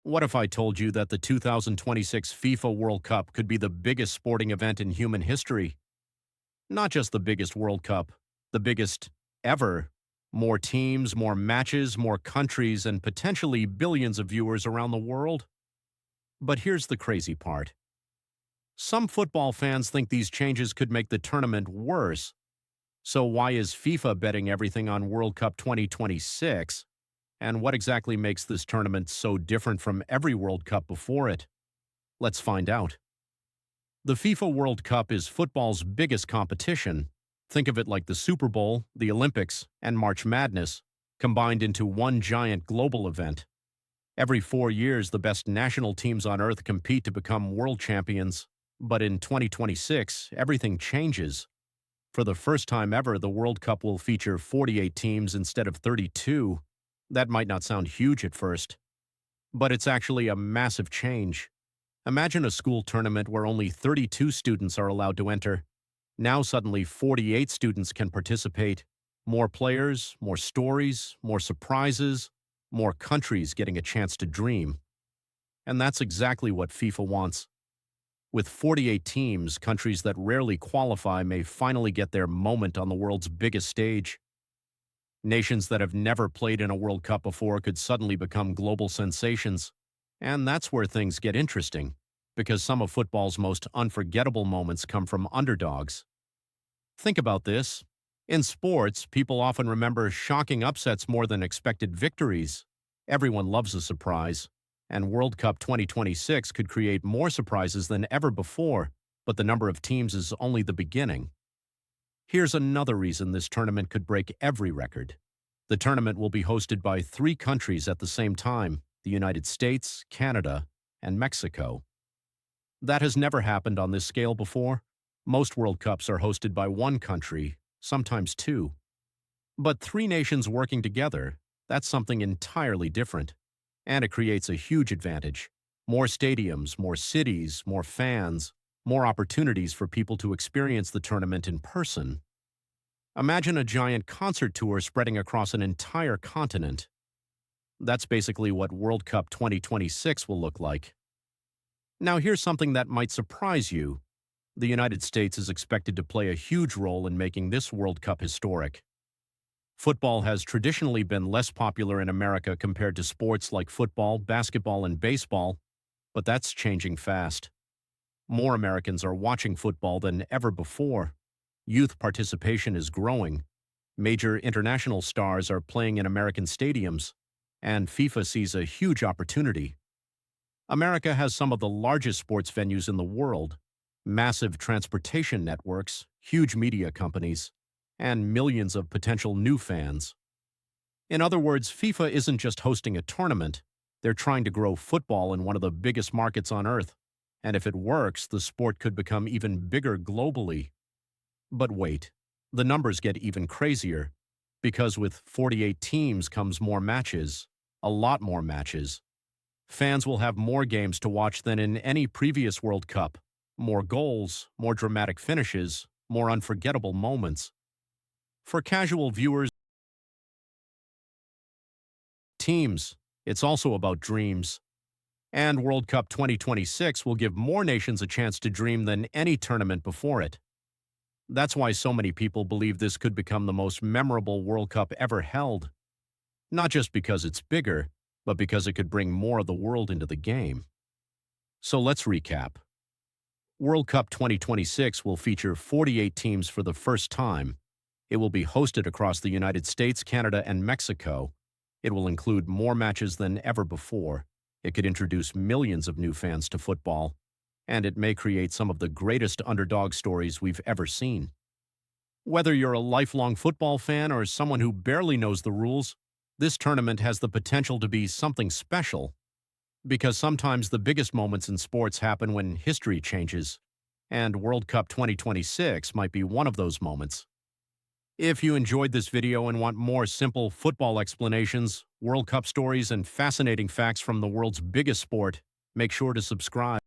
What if I told you that the 2026 FIFA World Cup could be the biggest sporting event in human history? Not just the biggest World Cup, the biggest ever. More teams, more matches, more countries, and potentially billions of viewers around the world. But here's the crazy part. Some football fans think these changes could make the tournament worse. So why is FIFA betting everything on World Cup 2026? And what exactly makes this tournament so different from every World Cup before it? Let's find out. The FIFA World Cup is football's biggest competition. Think of it like the Super Bowl, the Olympics, and March Madness, combined into one giant global event. Every 4 years, the best national teams on Earth compete to become world champions. But in 2026, everything changes. For the first time ever, the World Cup will feature 48 teams instead of 32. That might not sound huge at first, but it's actually a massive change. Imagine a school tournament where only 32 students are allowed to enter. Now suddenly 48 students can participate. More players, more stories, more surprises, more countries getting a chance to dream. And that's exactly what FIFA wants. With 48 teams, countries that rarely qualify may finally get their moment on the world's biggest stage. Nations that have never played in a World Cup before could suddenly become global sensations. And that's where things get interesting, because some of football's most unforgettable moments come from underdogs. Think about this. In sports, people often remember shocking upsets more than expected victories. Everyone loves a surprise, and World Cup 2026 could create more surprises than ever before, but the number of teams is only the beginning. Here's another reason this tournament could break every record. The tournament will be hosted by 3 countries at the same time: the United States, Canada, and Mexico. That has never happened on this scale before. Most World Cups are hosted by one country, sometimes 2. But 3 nations working together, that's something entirely different. And it creates a huge advantage. More stadiums, more cities, more fans, more opportunities for people to experience the tournament in person. Imagine a giant concert tour spreading across an entire continent. That's basically what World Cup 2026 will look like. Now here's something that might surprise you. The United States is expected to play a huge role in making this World Cup historic. Football has traditionally been less popular in America compared to sports like football, basketball, and baseball, but that's changing fast. More Americans are watching football than ever before. Youth participation is growing. Major international stars are playing in American stadiums, and FIFA sees a huge opportunity. America has some of the largest sports venues in the world, massive transportation networks, huge media companies, and millions of potential new fans. In other words, FIFA isn't just hosting a tournament, they're trying to grow football in one of the biggest markets on Earth. And if it works, the sport could become even bigger globally. But wait, the numbers get even crazier, because with 48 teams comes more matches, a lot more matches. Fans will have more games to watch than in any previous World Cup, more goals, more dramatic finishes, more unforgettable moments. For casual viewers, teams, it's also about dreams. And World Cup 2026 will give more nations a chance to dream than any tournament before it. That's why so many people believe this could become the most memorable World Cup ever held. Not just because it's bigger, but because it could bring more of the world into the game. So let's recap. World Cup 2026 will feature 48 teams for the first time. It will be hosted across the United States, Canada, and Mexico. It will include more matches than ever before. It could introduce millions of new fans to football, and it may create some of the greatest underdog stories we've ever seen. Whether you're a lifelong football fan or someone who barely knows the rules, this tournament has the potential to be something special. Because sometimes the biggest moments in sports happen when history changes, and World Cup 2026 might be one of those moments. If you enjoyed this video and want more simple football explanations, World Cup stories, and fascinating facts from the world's biggest sport, make sure to subscribe.